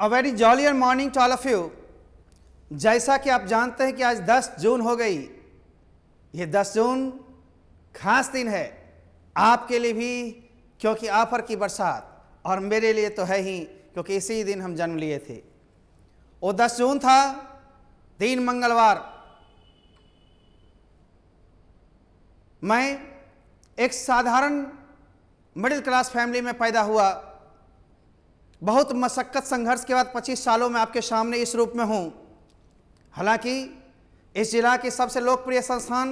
A very jollier morning to all of you. जैसा कि आप जानते हैं कि आज 10 जून हो गई। ये 10 जून खास दिन है आपके लिए भी, क्योंकि आफर की बरसात, और मेरे लिए तो है ही क्योंकि इसी दिन हम जन्म लिए थे। वो 10 जून था, दिन मंगलवार। मैं एक साधारण मिडिल क्लास फैमिली में पैदा हुआ। बहुत मशक्क़त संघर्ष के बाद 25 सालों में आपके सामने इस रूप में हूँ। हालांकि इस जिला की सबसे लोकप्रिय संस्थान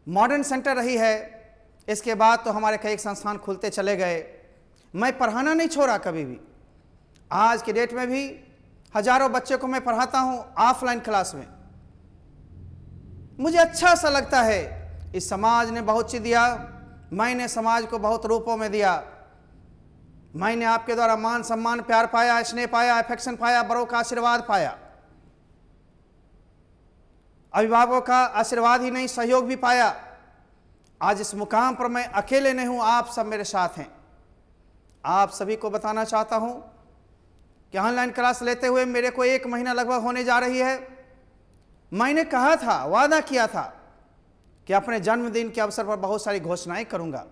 मॉडर्न सेंटर रही है। इसके बाद तो हमारे कई संस्थान खुलते चले गए। मैं पढ़ाना नहीं छोड़ा कभी भी। आज के डेट में भी हजारों बच्चे को मैं पढ़ाता हूँ ऑफलाइन क्लास में। मुझे अच्छा सा लगता है। इस समाज ने बहुत चीज़ दिया, मैंने समाज को बहुत रूपों में दिया। मैंने आपके द्वारा मान सम्मान, प्यार पाया, स्नेह पाया, अफेक्शन पाया, बड़ों का आशीर्वाद पाया। अभिभावकों का आशीर्वाद ही नहीं, सहयोग भी पाया। आज इस मुकाम पर मैं अकेले नहीं हूं, आप सब मेरे साथ हैं। आप सभी को बताना चाहता हूं कि ऑनलाइन क्लास लेते हुए मेरे को 1 महीना लगभग होने जा रही है। मैंने कहा था, वादा किया था कि अपने जन्मदिन के अवसर पर बहुत सारी घोषणाएं करूंगा।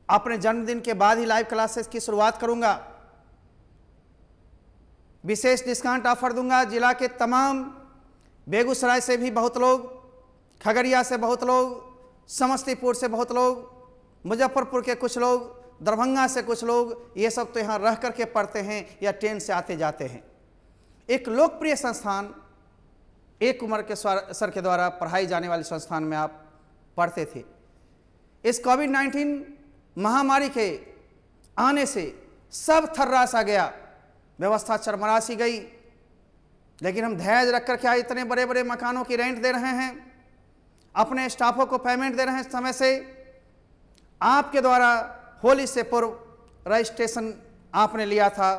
अपने जन्मदिन के बाद ही लाइव क्लासेस की शुरुआत करूंगा। विशेष डिस्काउंट ऑफर दूंगा। जिला के तमाम, बेगूसराय से भी बहुत लोग, खगड़िया से बहुत लोग, समस्तीपुर से बहुत लोग, मुजफ्फरपुर के कुछ लोग, दरभंगा से कुछ लोग, ये सब तो यहाँ रह करके पढ़ते हैं या ट्रेन से आते जाते हैं। एक लोकप्रिय संस्थान, एक उम्र के सर के द्वारा पढ़ाई जाने वाले संस्थान में आप पढ़ते थे। इस कोविड-19 महामारी के आने से सब थर्रासा गया, व्यवस्था चरमरा सी गई। लेकिन हम धैर्य रख कर क्या इतने बड़े बड़े मकानों की रेंट दे रहे हैं, अपने स्टाफों को पेमेंट दे रहे हैं समय से। आपके द्वारा होली से पूर्व रजिस्ट्रेशन आपने लिया था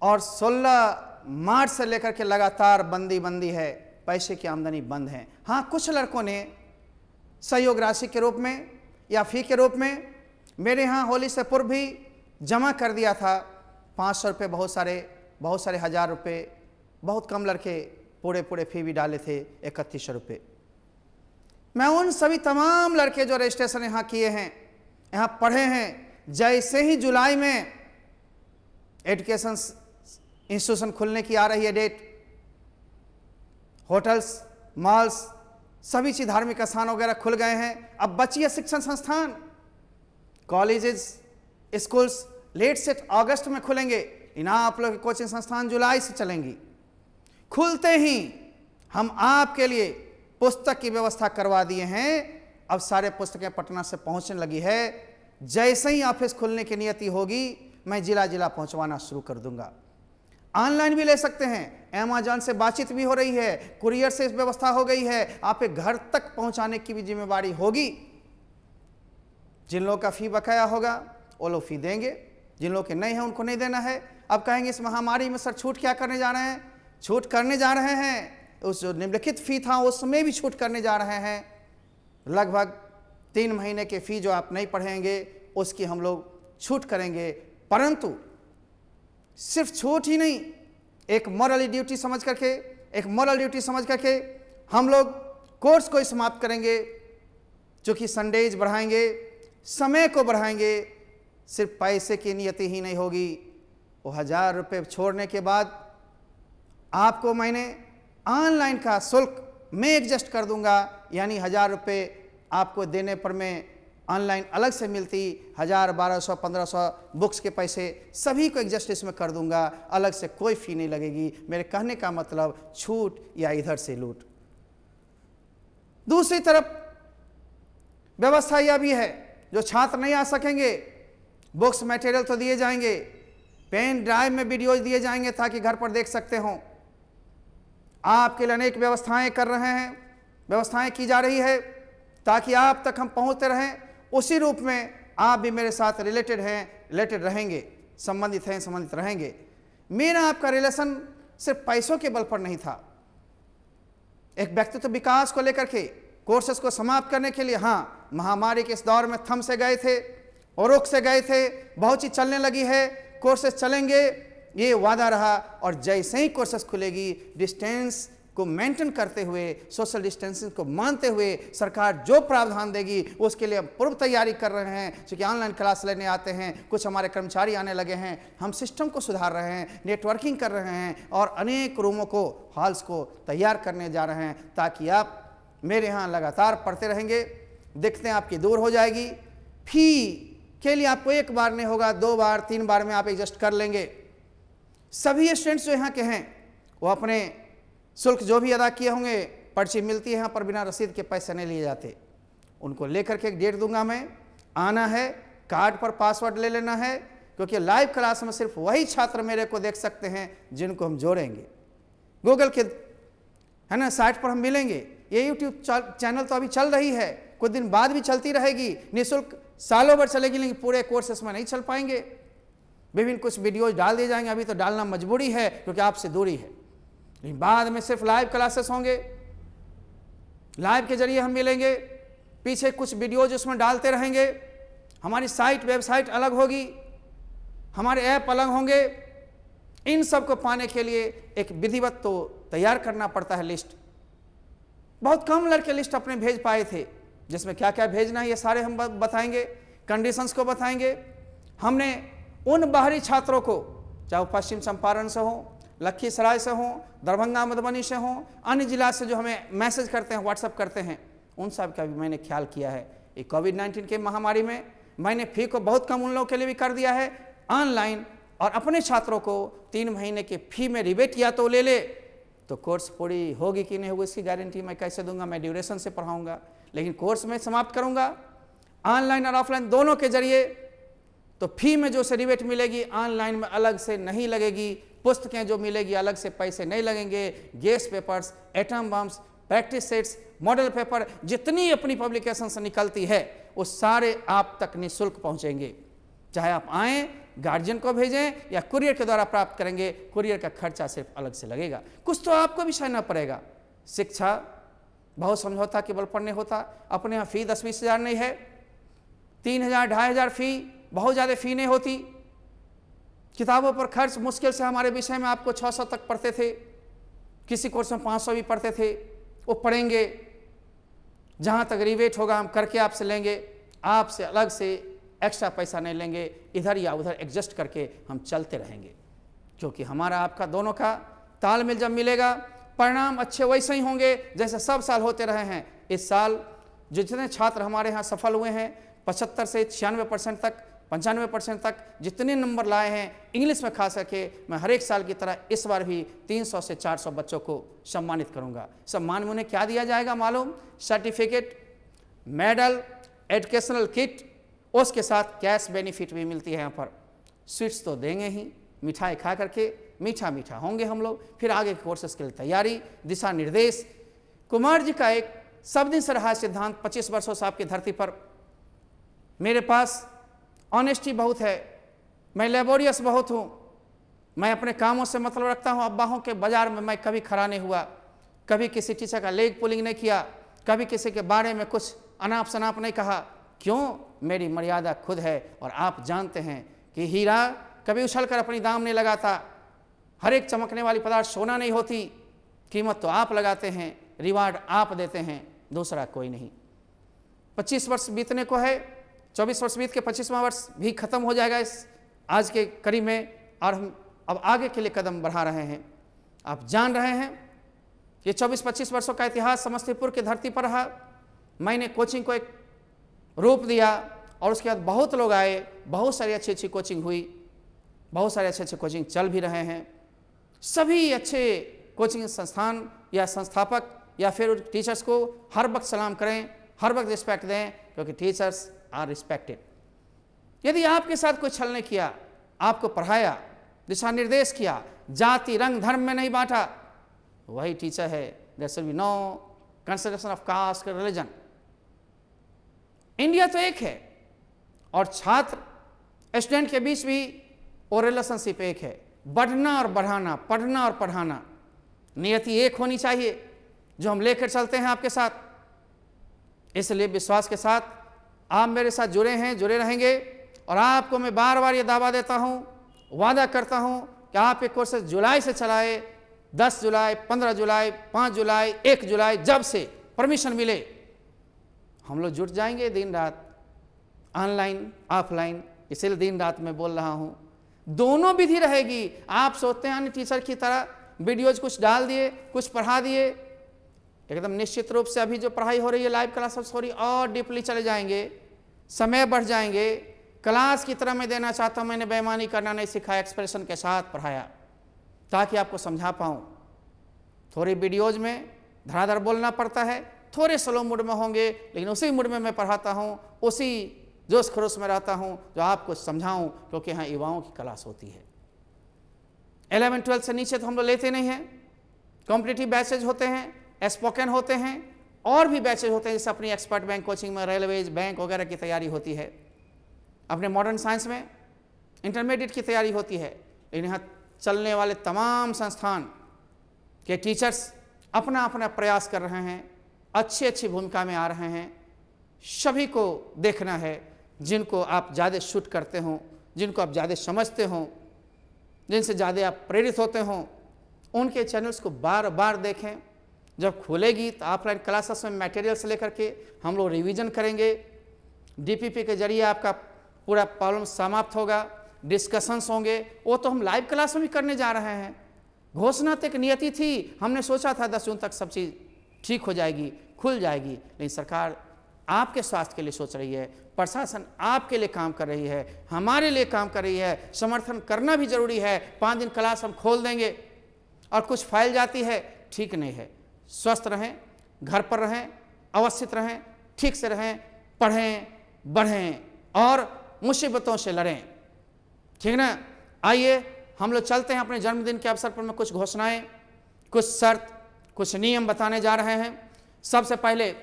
और 16 मार्च से लेकर के लगातार बंदी है, पैसे की आमदनी बंद है। हाँ, कुछ लड़कों ने सहयोग राशि के रूप में या फी के रूप में मेरे यहाँ होली से पूर्व भी जमा कर दिया था। 500 रुपये, बहुत सारे 1000 रुपये, बहुत कम लड़के पूरे फी भी डाले थे 3100 रुपये। मैं उन सभी तमाम लड़के जो रजिस्ट्रेशन यहाँ किए हैं, यहाँ पढ़े हैं, जैसे ही जुलाई में एजुकेशन इंस्टीट्यूशन खुलने की आ रही है डेट, होटल्स, मॉल्स, सभी चीज, धार्मिक स्थान वगैरह खुल गए हैं। अब बची है शिक्षण संस्थान, कॉलेजेस, स्कूल्स लेट से अगस्त में खुलेंगे। इन आप लोग के कोचिंग संस्थान जुलाई से चलेंगी। खुलते ही हम आपके लिए पुस्तक की व्यवस्था करवा दिए हैं। अब सारे पुस्तकें पटना से पहुंचने लगी है। जैसे ही ऑफिस खुलने की नियति होगी, मैं जिला जिला पहुंचवाना शुरू कर दूंगा। ऑनलाइन भी ले सकते हैं, अमेजॉन से बातचीत भी हो रही है, कुरियर से व्यवस्था हो गई है। आपके घर तक पहुंचाने की भी जिम्मेवारी होगी। जिन लोगों का फी बकाया होगा वो लोग फी देंगे, जिन लोगों के नहीं है उनको नहीं देना है। अब कहेंगे इस महामारी में सर छूट क्या करने जा रहे हैं? छूट करने जा रहे हैं, उस जो निम्नलिखित फी था उसमें भी छूट करने जा रहे हैं। लगभग 3 महीने के फी जो आप नहीं पढ़ेंगे उसकी हम लोग छूट करेंगे। परंतु सिर्फ छूट ही नहीं, एक मॉरल ड्यूटी समझ करके हम लोग कोर्स को समाप्त करेंगे। जो कि संडेज बढ़ाएंगे, समय को बढ़ाएंगे। सिर्फ पैसे की नियति ही नहीं होगी। वो 1000 रुपये छोड़ने के बाद आपको मैंने ऑनलाइन का शुल्क मैं एडजस्ट कर दूंगा। यानी 1000 रुपये आपको देने पर मैं ऑनलाइन अलग से मिलती 1000, 1200, 1500 बुक्स के पैसे सभी को एडजस्ट इसमें कर दूंगा। अलग से कोई फी नहीं लगेगी। मेरे कहने का मतलब छूट या इधर से लूट। दूसरी तरफ व्यवस्था यह भी है, जो छात्र नहीं आ सकेंगे, बुक्स मटेरियल तो दिए जाएंगे, पेन ड्राइव में वीडियोज दिए जाएंगे ताकि घर पर देख सकते हो। आपके लिए अनेक व्यवस्थाएं कर रहे हैं, व्यवस्थाएं की जा रही है ताकि आप तक हम पहुंचते रहें। उसी रूप में आप भी मेरे साथ रिलेटेड रहेंगे, संबंधित रहेंगे। मेरा आपका रिलेशन सिर्फ पैसों के बल पर नहीं था। एक व्यक्तित्व विकास को लेकर के, कोर्सेस को समाप्त करने के लिए, हाँ, महामारी के इस दौर में थम से गए थे, और रुख से गए थे, बहुत चीज चलने लगी है, कोर्सेस चलेंगे, ये वादा रहा। और जैसे ही कोर्सेस खुलेगी, डिस्टेंस को मेंटेन करते हुए, सोशल डिस्टेंसिंग को मानते हुए सरकार जो प्रावधान देगी उसके लिए हम पूर्व तैयारी कर रहे हैं। क्योंकि ऑनलाइन क्लास लेने आते हैं, कुछ हमारे कर्मचारी आने लगे हैं, हम सिस्टम को सुधार रहे हैं, नेटवर्किंग कर रहे हैं और अनेक रूमों को, हॉल्स को तैयार करने जा रहे हैं, ताकि आप मेरे यहाँ लगातार पढ़ते रहेंगे। दिक्कतें आपकी दूर हो जाएगी। फी के लिए आपको एक बार नहीं होगा, 2 बार 3 बार में आप एडजस्ट कर लेंगे। सभी स्टूडेंट्स जो यहाँ के हैं वो अपने शुल्क जो भी अदा किए होंगे, पर्ची मिलती है यहाँ पर, बिना रसीद के पैसे नहीं लिए जाते। उनको लेकर के एक डेट दूंगा मैं, आना है, कार्ड पर पासवर्ड ले लेना है, क्योंकि लाइव क्लास में सिर्फ वही छात्र मेरे को देख सकते हैं जिनको हम जोड़ेंगे। गूगल के है ना साइट पर हम मिलेंगे। ये यूट्यूब चैनल तो अभी चल रही है, कुछ दिन बाद भी चलती रहेगी, निःशुल्क सालों भर चलेगी, लेकिन पूरे कोर्सेस में नहीं चल पाएंगे। विभिन्न कुछ वीडियोज डाल दिए जाएंगे, अभी तो डालना मजबूरी है क्योंकि आपसे दूरी है, लेकिन बाद में सिर्फ लाइव क्लासेस होंगे। लाइव के जरिए हम मिलेंगे, पीछे कुछ वीडियोज उसमें डालते रहेंगे। हमारी साइट, वेबसाइट अलग होगी, हमारे ऐप अलग होंगे। इन सब को पाने के लिए एक विधिवत तो तैयार करना पड़ता है लिस्ट। बहुत कम लड़के लिस्ट अपने भेज पाए थे, जिसमें क्या क्या भेजना है ये सारे हम बताएंगे, कंडीशंस को बताएंगे। हमने उन बाहरी छात्रों को, चाहे वो पश्चिम चंपारण से हो, लखीसराय से हो, दरभंगा मधुबनी से हो, अन्य जिला से जो हमें मैसेज करते हैं, व्हाट्सअप करते हैं, उन सब का भी मैंने ख्याल किया है। ये कोविड-19 के महामारी में मैंने फी को बहुत कम उन लोगों के लिए भी कर दिया है ऑनलाइन, और अपने छात्रों को 3 महीने की फी में रिबेट या तो ले ले, तो कोर्स पूरी होगी कि नहीं होगी इसकी गारंटी मैं कैसे दूंगा। मैं ड्यूरेशन से पढ़ाऊंगा, लेकिन कोर्स में समाप्त करूंगा ऑनलाइन और ऑफलाइन दोनों के जरिए। तो फी में जो से रिबेट मिलेगी ऑनलाइन में अलग से नहीं लगेगी, पुस्तकें जो मिलेगी अलग से पैसे नहीं लगेंगे। Guest papers, atom bombs, practice sets, model paper, जितनी अपनी पब्लिकेशन से निकलती है वो सारे आप तक निःशुल्क पहुंचेंगे। चाहे आप आएँ, गार्जियन को भेजें या कुरियर के द्वारा प्राप्त करेंगे, कुरियर का खर्चा सिर्फ अलग से लगेगा, कुछ तो आपको भी सहना पड़ेगा। शिक्षा बहुत समझौता के बल पर नहीं होता। अपने यहाँ फी 10-20 हज़ार नहीं है, 3,000 2,500 फी, बहुत ज़्यादा फी नहीं होती। किताबों पर खर्च मुश्किल से हमारे विषय में आपको 600 तक पढ़ते थे, किसी कोर्स में 500 भी पढ़ते थे, वो पढ़ेंगे। जहाँ तक रिबेट होगा हम करके आपसे लेंगे, आपसे अलग से एक्स्ट्रा पैसा नहीं लेंगे। इधर या उधर एडजस्ट करके हम चलते रहेंगे, क्योंकि हमारा आपका दोनों का तालमेल जब मिलेगा, परिणाम अच्छे वैसे ही होंगे जैसे सब साल होते रहे हैं। इस साल जितने छात्र हमारे यहाँ सफल हुए हैं, 75 से 96% तक, 95% तक जितने नंबर लाए हैं इंग्लिश में, खास करके मैं हर एक साल की तरह इस बार भी 300 से 400 बच्चों को सम्मानित करूंगा। सम्मान में उन्हें क्या दिया जाएगा मालूम? सर्टिफिकेट, मेडल, एजुकेशनल किट, उसके साथ कैश बेनिफिट भी मिलती है। यहाँ पर स्वीट्स तो देंगे ही, मिठाई खा करके मीठा मीठा होंगे हम लोग। फिर आगे के कोर्सेस के लिए तैयारी, दिशा निर्देश। कुमार जी का एक सब दिन से रहा सिद्धांत 25 वर्षों से आपकी धरती पर, मेरे पास ऑनेस्टी बहुत है, मैं लेबोरियस बहुत हूँ, मैं अपने कामों से मतलब रखता हूँ। अब्बाहों के बाजार में मैं कभी खड़ा नहीं हुआ, कभी किसी टीचर का लेग पुलिंग नहीं किया, कभी किसी के बारे में कुछ अनाप शनाप नहीं कहा। क्यों? मेरी मर्यादा खुद है। और आप जानते हैं कि हीरा कभी उछल कर अपनी दाम नहीं लगाता, हर एक चमकने वाली पदार्थ सोना नहीं होती। कीमत तो आप लगाते हैं, रिवार्ड आप देते हैं, दूसरा कोई नहीं। 25 वर्ष बीतने को है, 24 वर्ष बीत के 25वां वर्ष भी खत्म हो जाएगा इस आज के करीब में, और हम अब आगे के लिए कदम बढ़ा रहे हैं। आप जान रहे हैं ये 24-25 वर्षों का इतिहास समस्तीपुर की धरती पर रहा। मैंने कोचिंग को एक रूप दिया और उसके बाद बहुत लोग आए, बहुत सारी अच्छी अच्छी कोचिंग हुई, बहुत सारे अच्छे अच्छे कोचिंग चल भी रहे हैं। सभी अच्छे कोचिंग संस्थान या संस्थापक या फिर टीचर्स को हर वक्त सलाम करें, हर वक्त रिस्पेक्ट दें, क्योंकि टीचर्स आर रिस्पेक्टेड। यदि आपके साथ कोई छल नहीं किया, आपको पढ़ाया, दिशा निर्देश किया, जाति रंग धर्म में नहीं बांटा, वही टीचर है। There should be no consideration of caste religion. India तो एक है और छात्र स्टूडेंट के बीच भी वो रिलेशनशिप एक है। बढ़ना और बढ़ाना, पढ़ना और पढ़ाना, नियति एक होनी चाहिए जो हम लेकर चलते हैं आपके साथ। इसलिए विश्वास के साथ आप मेरे साथ जुड़े हैं, जुड़े रहेंगे। और आपको मैं बार बार ये दावा देता हूँ, वादा करता हूँ कि आप ये कोर्सेज जुलाई से चलाए, 10 जुलाई, 15 जुलाई, 5 जुलाई, 1 जुलाई, जब से परमिशन मिले हम लोग जुट जाएंगे दिन रात, ऑनलाइन ऑफलाइन। इसलिए दिन रात में बोल रहा हूँ, दोनों विधि रहेगी। आप सोचते हैं अन्य टीचर की तरह वीडियोज कुछ डाल दिए, कुछ पढ़ा दिए, एकदम निश्चित रूप से अभी जो पढ़ाई हो रही है, लाइव क्लासेस हो रही, और डीपली चले जाएंगे, समय बढ़ जाएंगे। क्लास की तरह मैं देना चाहता हूँ, मैंने बेईमानी करना नहीं सिखाया, एक्सप्रेशन के साथ पढ़ाया ताकि आपको समझा पाऊँ। थोड़ी वीडियोज में धड़ाधड़ बोलना पड़ता है, थोड़े स्लो मूड में होंगे, लेकिन उसी मूड में मैं पढ़ाता हूँ, उसी जोश खरोश में रहता हूँ जो आपको समझाऊँ, क्योंकि यहाँ युवाओं की क्लास होती है। 11-12 से नीचे तो हम लोग लेते नहीं हैं। कॉम्पिटिटिव बैचेज होते हैं, स्पोकन होते हैं, और भी बैचेज होते हैं, जैसे अपनी एक्सपर्ट बैंक कोचिंग में रेलवेज बैंक वगैरह की तैयारी होती है, अपने मॉडर्न साइंस में इंटरमीडिएट की तैयारी होती है। लेकिन यहाँ चलने वाले तमाम संस्थान के टीचर्स अपना अपना प्रयास कर रहे हैं, अच्छी अच्छी भूमिका में आ रहे हैं। सभी को देखना है, जिनको आप ज़्यादा शूट करते हों, जिनको आप ज़्यादा समझते हों, जिनसे ज़्यादा आप प्रेरित होते हों, उनके चैनल्स को बार बार देखें। जब खुलेगी तो ऑफलाइन क्लासेस में मटेरियल से लेकर के हम लोग रिवीजन करेंगे, डीपीपी के जरिए आपका पूरा प्रॉब्लम समाप्त होगा, डिस्कशंस होंगे। वो तो हम लाइव क्लास में भी करने जा रहे हैं। घोषणा तक नियति थी, हमने सोचा था 10 जून तक सब चीज़ ठीक हो जाएगी, खुल जाएगी, लेकिन सरकार आपके स्वास्थ्य के लिए सोच रही है, प्रशासन आपके लिए काम कर रही है, हमारे लिए काम कर रही है। समर्थन करना भी जरूरी है। 5 दिन क्लास हम खोल देंगे और कुछ फैल जाती है, ठीक नहीं है। स्वस्थ रहें, घर पर रहें, अवस्थित रहें, ठीक से रहें, पढ़ें, बढ़ें और मुसीबतों से लड़ें, ठीक ना। आइए हम लोग चलते हैं अपने जन्मदिन के अवसर पर। मैं कुछ घोषणाएं, कुछ शर्त, कुछ नियम बताने जा रहे हैं। सबसे पहले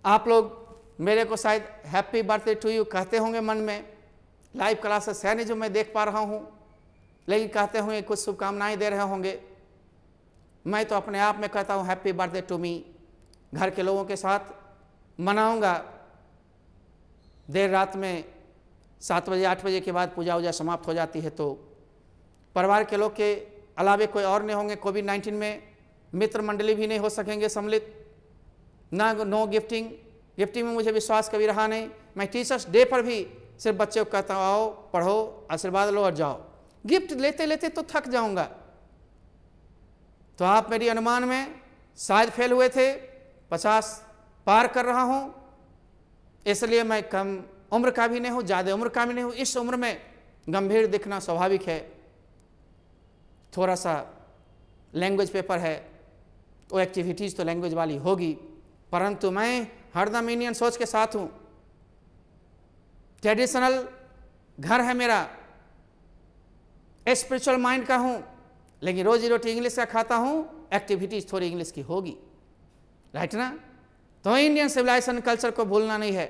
आप लोग मेरे को शायद हैप्पी बर्थडे टू यू कहते होंगे मन में, लाइव क्लासेस है नहीं जो मैं देख पा रहा हूँ, लेकिन कहते होंगे कुछ शुभकामनाएं दे रहे होंगे। मैं तो अपने आप में कहता हूँ हैप्पी बर्थडे टू मी। घर के लोगों के साथ मनाऊंगा। देर रात में 7 बजे 8 बजे के बाद पूजा वूजा समाप्त हो जाती है, तो परिवार के लोग के अलावे कोई और नहीं होंगे। कोविड-19 में मित्र मंडली भी नहीं हो सकेंगे सम्मिलित, ना नो गिफ्टिंग में मुझे विश्वास कभी रहा नहीं। मैं टीचर्स डे पर भी सिर्फ बच्चे को कहता हूँ आओ पढ़ो, आशीर्वाद लो और जाओ। गिफ्ट लेते लेते तो थक जाऊंगा। तो आप मेरी अनुमान में शायद फेल हुए थे, 50 पार कर रहा हूँ, इसलिए मैं कम उम्र का भी नहीं हूँ, ज़्यादा उम्र का भी नहीं हूँ। इस उम्र में गंभीर दिखना स्वाभाविक है। थोड़ा सा लैंग्वेज पेपर है, वो एक्टिविटीज़ तो लैंग्वेज वाली होगी, परंतु मैं हरदम इंडियन सोच के साथ हूँ। ट्रेडिशनल घर है मेरा, स्पिरिचुअल माइंड का हूँ, लेकिन रोजी रोटी इंग्लिश का खाता हूँ, एक्टिविटीज़ थोड़ी इंग्लिश की होगी, राइट ना। तो इंडियन सिविलाइजेशन कल्चर को भूलना नहीं है,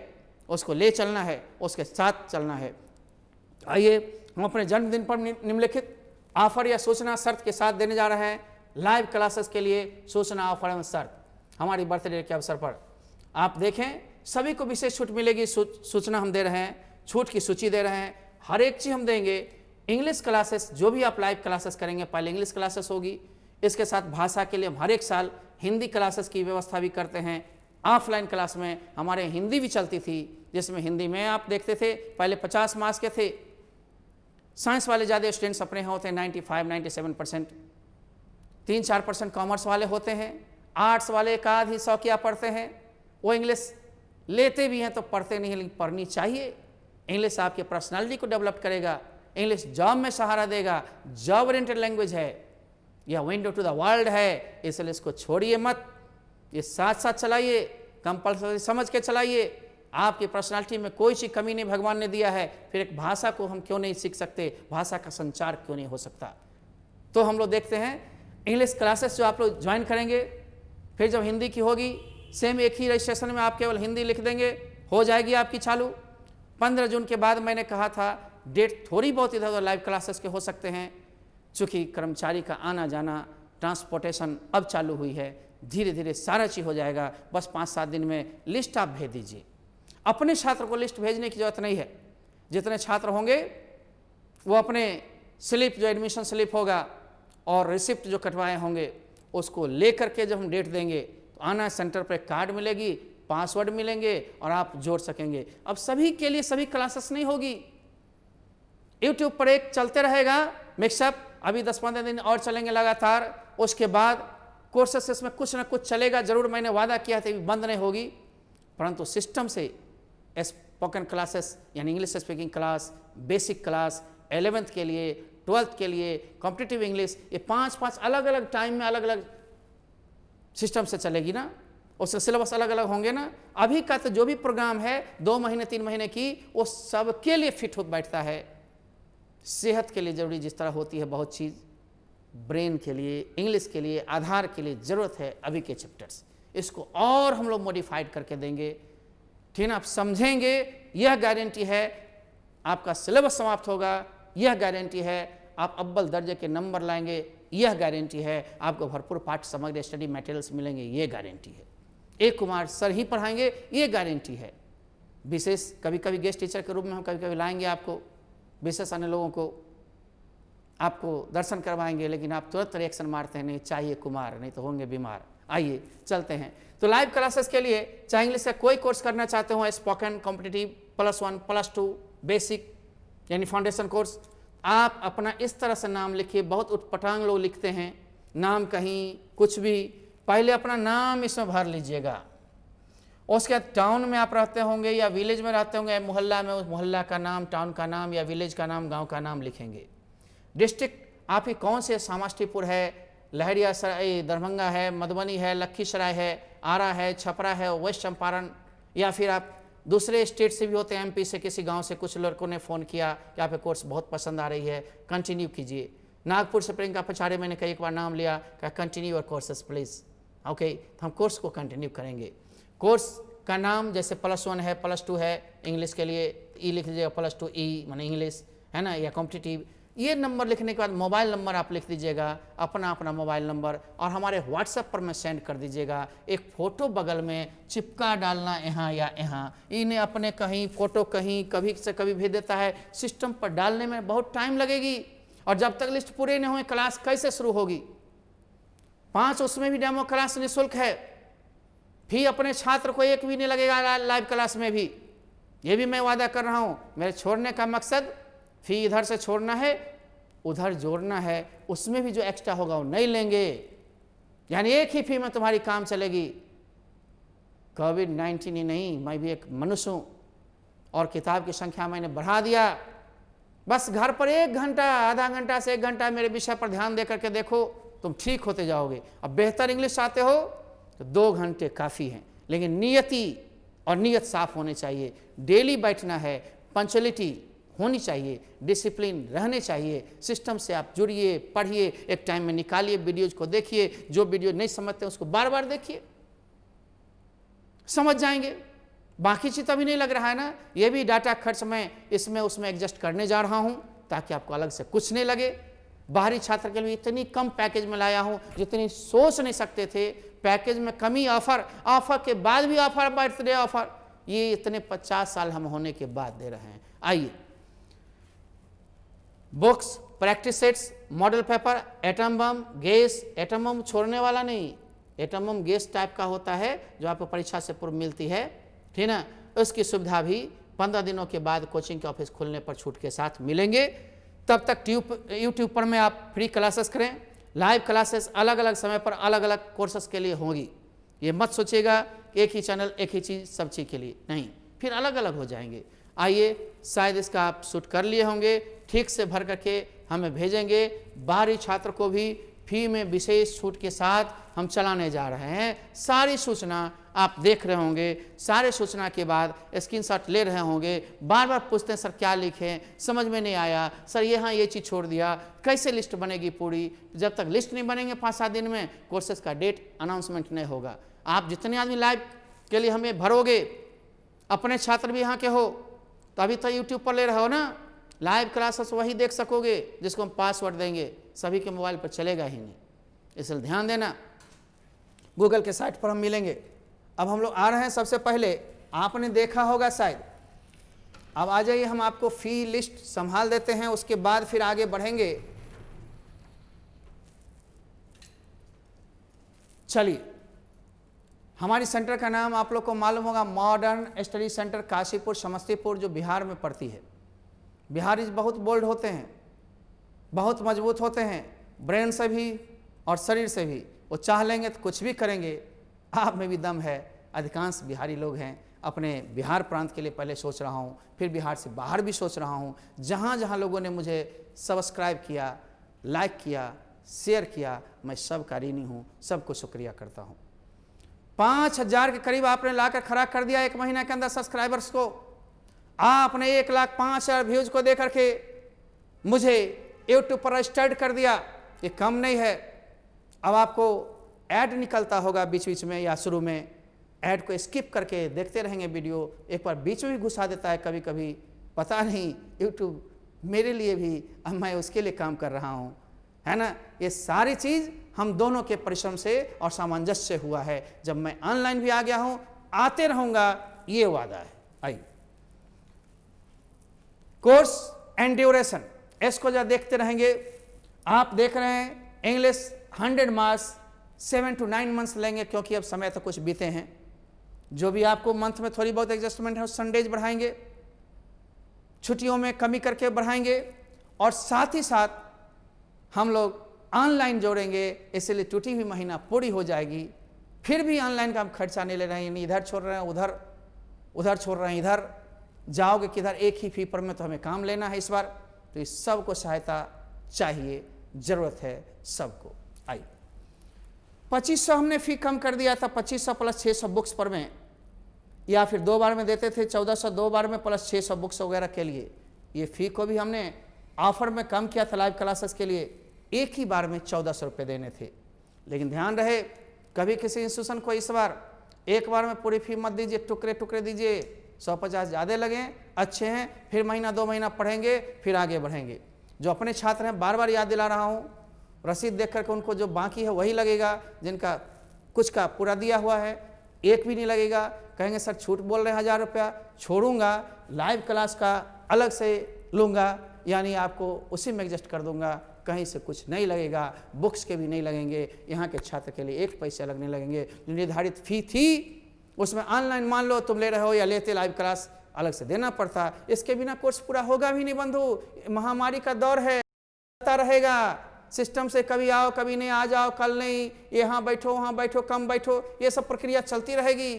उसको ले चलना है, उसके साथ चलना है। आइए हम अपने जन्मदिन पर निम्नलिखित ऑफर या सूचना शर्त के साथ देने जा रहे हैं। लाइव क्लासेस के लिए सूचना ऑफर एवं शर्त हमारी बर्थडे के अवसर पर आप देखें, सभी को विशेष छूट मिलेगी। सूचना हम दे रहे हैं, छूट की सूची दे रहे हैं, हर एक चीज़ हम देंगे। इंग्लिश क्लासेस जो भी आप लाइव क्लासेस करेंगे, पहले इंग्लिश क्लासेस होगी, इसके साथ भाषा के लिए हम हर एक साल हिंदी क्लासेस की व्यवस्था भी करते हैं। ऑफलाइन क्लास में हमारे हिंदी भी चलती थी, जिसमें हिंदी में आप देखते थे पहले 50 मार्क्स के थे। साइंस वाले ज़्यादा स्टूडेंट्स अपने यहाँ होते हैं 95-97%, 3-4% कॉमर्स वाले होते हैं। आर्ट्स वाले एक आध ही 100 क्या पढ़ते हैं, वो इंग्लिश लेते भी हैं तो पढ़ते नहीं, लेकिन पढ़नी चाहिए। इंग्लिश आपके पर्सनालिटी को डेवलप करेगा, इंग्लिश जॉब में सहारा देगा। जॉब ओरिएंटेड लैंग्वेज है, यह विंडो टू द वर्ल्ड है, इसलिए इसको छोड़िए मत, ये साथ साथ चलाइए, कंपल्सरी समझ के चलाइए। आपकी पर्सनालिटी में कोई सी कमी नहीं भगवान ने दिया है, फिर एक भाषा को हम क्यों नहीं सीख सकते, भाषा का संचार क्यों नहीं हो सकता। तो हम लोग देखते हैं इंग्लिश क्लासेस जो आप लोग ज्वाइन करेंगे, फिर जब हिंदी की होगी सेम एक ही रजिस्ट्रेशन में आप केवल हिंदी लिख देंगे, हो जाएगी आपकी चालू। 15 जून के बाद मैंने कहा था डेट थोड़ी बहुत इधर उधर लाइव क्लासेस के हो सकते हैं, चूँकि कर्मचारी का आना जाना, ट्रांसपोर्टेशन अब चालू हुई है, धीरे धीरे सारा चीज़ हो जाएगा। बस 5-7 दिन में लिस्ट आप भेज दीजिए। अपने छात्र को लिस्ट भेजने की जरूरत नहीं है। जितने छात्र होंगे वो अपने स्लिप, जो एडमिशन स्लिप होगा और रिसिप्ट जो कटवाए होंगे उसको लेकर के जब हम डेट देंगे तो आना सेंटर पर कार्ड मिलेगी, पासवर्ड मिलेंगे और आप जोड़ सकेंगे। अब सभी के लिए सभी क्लासेस नहीं होगी, यूट्यूब पर एक चलते रहेगा मिक्सअप, अभी 10-15 दिन और चलेंगे लगातार, उसके बाद कोर्सेस इसमें कुछ ना कुछ चलेगा जरूर। मैंने वादा किया था बंद नहीं होगी, परंतु सिस्टम से स्पोकन क्लासेस यानी English speaking class, basic class, 11th के लिए, 12th के लिए, कॉम्पिटिटिव इंग्लिश, ये 5-5 अलग अलग टाइम में अलग अलग सिस्टम से चलेगी ना, उसके सिलेबस अलग अलग होंगे ना। अभी का तो जो भी प्रोग्राम है 2 महीने 3 महीने की, वो सबके लिए फिट हो बैठता है। सेहत के लिए जरूरी जिस तरह होती है बहुत चीज़, ब्रेन के लिए, इंग्लिश के लिए, आधार के लिए ज़रूरत है अभी के चैप्टर्स, इसको और हम लोग मॉडिफाइड करके देंगे। ठीक है, आप समझेंगे, यह गारंटी है आपका सिलेबस समाप्त होगा, यह गारंटी है आप अव्वल दर्जे के नंबर लाएंगे, यह गारंटी है आपको भरपूर पाठ्य सामग्री स्टडी मटेरियल्स मिलेंगे, ये गारंटी है। ए कुमार सर ही पढ़ाएंगे, ये गारंटी है। विशेष कभी कभी गेस्ट टीचर के रूप में हम कभी कभी लाएंगे आपको, विशेष अन्य लोगों को आपको दर्शन करवाएंगे, लेकिन आप तुरंत रिएक्शन मारते हैं नहीं चाहिए कुमार, नहीं तो होंगे बीमार। आइए चलते हैं। तो लाइव क्लासेस के लिए चाहे इंग्लिश का कोई कोर्स करना चाहते हो, स्पोकन, कॉम्पिटिटिव, +1, +2, बेसिक यानी फाउंडेशन कोर्स, आप अपना इस तरह से नाम लिखिए। बहुत उटपटांग लोग लिखते हैं नाम, कहीं कुछ भी, पहले अपना नाम इसमें भर लीजिएगा। उसके बाद टाउन में आप रहते होंगे या विलेज में रहते होंगे, मोहल्ला में, उस मोहल्ला का नाम, टाउन का नाम या विलेज का नाम, गांव का नाम लिखेंगे। डिस्ट्रिक्ट आपकी कौन से, समस्तीपुर है, लहरियासराय, दरभंगा है, मधुबनी है, लखीसराय है, आरा है, छपरा है, वेस्ट चंपारण, या फिर आप दूसरे स्टेट से भी होते हैं, MP से, किसी गांव से कुछ लड़कों ने फ़ोन किया कि आप कोर्स बहुत पसंद आ रही है, कंटिन्यू कीजिए। नागपुर से प्रियंका पछाड़े, मैंने कई एक बार नाम लिया, क्या continue your courses please, okay, तो हम कोर्स को कंटिन्यू करेंगे। कोर्स का नाम जैसे +1 है, +2 है, इंग्लिश के लिए ई लिख लीजिएगा, +2 ई माने इंग्लिश है ना, या कॉम्पिटिटिव। ये नंबर लिखने के बाद मोबाइल नंबर आप लिख दीजिएगा, अपना अपना मोबाइल नंबर, और हमारे व्हाट्सएप पर में सेंड कर दीजिएगा। एक फ़ोटो बगल में चिपका डालना, यहाँ या यहाँ, इन्हें अपने कहीं फ़ोटो कहीं कभी से कभी भेज देता है, सिस्टम पर डालने में बहुत टाइम लगेगी, और जब तक लिस्ट पूरे नहीं हुए क्लास कैसे शुरू होगी। 5 उसमें भी डेमो क्लास निःशुल्क है, फी अपने छात्र को एक भी नहीं लगेगा लाइव क्लास में भी, ये भी मैं वादा कर रहा हूँ। मेरे छोड़ने का मकसद फी इधर से छोड़ना है, उधर जोड़ना है, उसमें भी जो एक्स्ट्रा होगा वो नहीं लेंगे, यानी एक ही फी में तुम्हारी काम चलेगी। कोविड-19 ही नहीं, मैं भी एक मनुष्य हूँ, और किताब की संख्या मैंने बढ़ा दिया। बस घर पर 1 घंटा, आधा घंटा से 1 घंटा मेरे विषय पर ध्यान दे करके देखो, तुम ठीक होते जाओगे। अब बेहतर इंग्लिश चाहते हो तो 2 घंटे काफ़ी हैं, लेकिन नियति और नीयत साफ होनी चाहिए। डेली बैठना है, पंक्चुअलिटी होनी चाहिए, डिसिप्लिन रहने चाहिए, सिस्टम से आप जुड़िए, पढ़िए, एक टाइम में निकालिए, वीडियोज को देखिए, जो वीडियो नहीं समझते उसको बार बार देखिए, समझ जाएंगे। बाकी चीज़ अभी नहीं लग रहा है ना, ये भी डाटा खर्च मैं इसमें उसमें एडजस्ट करने जा रहा हूँ ताकि आपको अलग से कुछ नहीं लगे। बाहरी छात्र के लिए इतनी कम पैकेज में लाया हूँ जितनी सोच नहीं सकते थे। पैकेज में कमी, ऑफर के बाद भी ऑफर, बर्थडे ऑफर, ये इतने 50 साल हम होने के बाद दे रहे हैं। आइए, books, practice sets, model paper, atom bomb, gas, atom बम छोड़ने वाला नहीं, एटम बम गैस टाइप का होता है जो आपको परीक्षा से पूर्व मिलती है, ठीक ना, उसकी सुविधा भी 15 दिनों के बाद कोचिंग के ऑफिस खुलने पर छूट के साथ मिलेंगे। तब तक यूट्यूब पर में आप फ्री क्लासेस करें। लाइव क्लासेस अलग अलग समय पर अलग अलग कोर्सेस के लिए होंगी। ये मत सोचिएगा कि एक ही चैनल एक ही चीज़ सब चीज़ के लिए, नहीं, फिर अलग अलग हो जाएंगे। आइए, शायद इसका आप शूट कर लिए होंगे, ठीक से भर करके हमें भेजेंगे। बाहरी छात्र को भी फी में विशेष छूट के साथ हम चलाने जा रहे हैं। सारी सूचना आप देख रहे होंगे, सारे सूचना के बाद स्क्रीनशॉट ले रहे होंगे, बार बार पूछते हैं सर क्या लिखें, समझ में नहीं आया, सर यहाँ ये चीज़ छोड़ दिया, कैसे लिस्ट बनेगी पूरी। जब तक लिस्ट नहीं बनेंगे 5-7 दिन में, कोर्सेज का डेट अनाउंसमेंट नहीं होगा। आप जितने आदमी लाइव के लिए हमें भरोगे, अपने छात्र भी यहाँ के हो, तो अभी तो यूट्यूब पर ले रहे हो ना, लाइव क्लासेस वही देख सकोगे जिसको हम पासवर्ड देंगे, सभी के मोबाइल पर चलेगा ही नहीं, इसलिए ध्यान देना। गूगल के साइट पर हम मिलेंगे। अब हम लोग आ रहे हैं सबसे पहले आपने देखा होगा शायद। अब आ जाइए, हम आपको फी लिस्ट संभाल देते हैं, उसके बाद फिर आगे बढ़ेंगे। चलिए, हमारी सेंटर का नाम आप लोग को मालूम होगा, modern study centre Kashipur Samastipur, जो बिहार में पड़ती है। बिहारीज बहुत बोल्ड होते हैं, बहुत मजबूत होते हैं, ब्रेन से भी और शरीर से भी। वो चाह लेंगे तो कुछ भी करेंगे। आप में भी दम है। अधिकांश बिहारी लोग हैं। अपने बिहार प्रांत के लिए पहले सोच रहा हूँ, फिर बिहार से बाहर भी सोच रहा हूँ। जहाँ जहाँ लोगों ने मुझे सब्सक्राइब किया, लाइक किया, शेयर किया, मैं सब का ऋणी हूँ, सबको शुक्रिया करता हूँ। 5000 के करीब आपने लाकर खड़ा कर दिया 1 महीने के अंदर सब्सक्राइबर्स को। आपने 1,05,000 व्यूज को देकर के मुझे यूट्यूब पर रजिस्टर्ड कर दिया। ये कम नहीं है। अब आपको ऐड निकलता होगा बीच बीच में या शुरू में, ऐड को स्किप करके देखते रहेंगे वीडियो। एक बार बीच में भी घुसा देता है कभी कभी, पता नहीं यूट्यूब मेरे लिए भी, अब मैं उसके लिए काम कर रहा हूँ, है ना। ये सारी चीज़ हम दोनों के परिश्रम से और सामंजस्य से हुआ है। जब मैं ऑनलाइन भी आ गया हूँ, आते रहूँगा, ये वादा है। आइए, कोर्स एंड ड्यूरेशन, इसको जब देखते रहेंगे। आप देख रहे हैं इंग्लिश 100 मार्क्स 7 to 9 मंथ्स लेंगे, क्योंकि अब समय तो कुछ बीते हैं। जो भी आपको मंथ में थोड़ी बहुत एडजस्टमेंट है, संडेज बढ़ाएंगे, छुट्टियों में कमी करके बढ़ाएंगे, और साथ ही साथ हम लोग ऑनलाइन जोड़ेंगे, इसलिए टूटी हुई महीना पूरी हो जाएगी। फिर भी ऑनलाइन का हम खर्चा नहीं ले रहे हैं, इधर छोड़ रहे हैं उधर, उधर छोड़ रहे हैं इधर, जाओगे किधर, एक ही फी पर में तो हमें काम लेना है इस बार। तो इस सबको सहायता चाहिए, ज़रूरत है सबको। आइए, 2500 हमने फ़ी कम कर दिया था, 2500 प्लस 600 बुक्स पर में, या फिर 2 बार में देते थे 1400 2 बार में प्लस 600 बुक्स वगैरह के लिए। ये फ़ी को भी हमने ऑफर में कम किया था लाइव क्लासेस के लिए। एक ही बार में 1400 रुपये देने थे। लेकिन ध्यान रहे, कभी किसी इंस्टीट्यूशन को इस बार एक बार में पूरी फ़ी मत दीजिए, टुकड़े टुकड़े दीजिए। 150 ज़्यादा लगें, अच्छे हैं, फिर महीना 2 महीना पढ़ेंगे, फिर आगे बढ़ेंगे। जो अपने छात्र हैं, बार बार याद दिला रहा हूँ, रसीद देख करके उनको जो बाकी है वही लगेगा, जिनका कुछ का पूरा दिया हुआ है एक भी नहीं लगेगा। कहेंगे सर छूट बोल रहे हैं 1000 रुपया, छोड़ूंगा, लाइव क्लास का अलग से लूँगा, यानी आपको उसी में एडजस्ट कर दूंगा, कहीं से कुछ नहीं लगेगा, बुक्स के भी नहीं लगेंगे, यहाँ के छात्र के लिए 1 पैसे लगने लगेंगे। जो निर्धारित फ़ी थी उसमें ऑनलाइन मान लो तुम ले रहे हो या लेते लाइव क्लास, अलग से देना पड़ता। इसके बिना कोर्स पूरा होगा भी नहीं बंधु। महामारी का दौर है, चलता रहेगा सिस्टम से, कभी आओ कभी नहीं, आ जाओ कल नहीं, यहाँ बैठो वहाँ बैठो, कम बैठो, ये सब प्रक्रिया चलती रहेगी।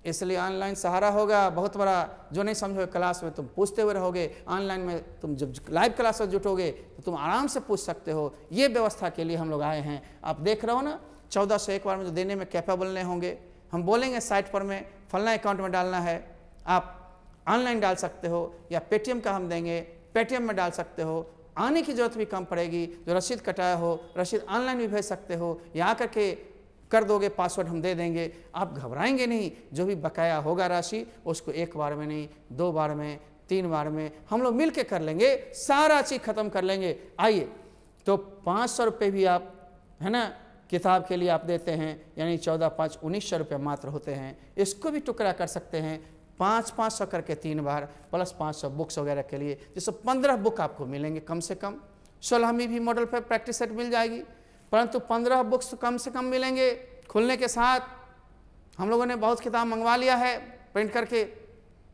इसलिए ऑनलाइन सहारा होगा बहुत बड़ा। जो नहीं समझोगे क्लास में तुम पूछते हुए रहोगे, ऑनलाइन में तुम जब लाइव क्लास में जुटोगे तो तुम आराम से पूछ सकते हो। ये व्यवस्था के लिए हम लोग आए हैं। आप देख रहे हो ना, 1400 एक बार में जो देने में कैपेबल नहीं होंगे, हम बोलेंगे साइट पर में फलना अकाउंट में डालना है, आप ऑनलाइन डाल सकते हो, या पेटीएम का हम देंगे, पेटीएम में डाल सकते हो। आने की जरूरत भी कम पड़ेगी। जो रसीद कटाया हो, रसीद ऑनलाइन भी भेज सकते हो, या आकर के कर दोगे, पासवर्ड हम दे देंगे। आप घबराएंगे नहीं। जो भी बकाया होगा राशि, उसको 1 बार में नहीं, 2 बार में, 3 बार में हम लोग मिल के कर लेंगे, सारा चीज़ खत्म कर लेंगे। आइए, तो 500 रुपये भी आप, है ना, किताब के लिए आप देते हैं, यानी 14 5 1900 रुपये मात्र होते हैं। इसको भी टुकड़ा कर सकते हैं, 500 करके 3 बार, प्लस 500 बुक्स वगैरह के लिए, जिससे 15 बुक आपको मिलेंगे कम से कम। 16वीं भी मॉडल पर प्रैक्टिस सेट मिल जाएगी, परंतु 15 बुक्स तो कम से कम मिलेंगे। खुलने के साथ हम लोगों ने बहुत किताब मंगवा लिया है प्रिंट करके,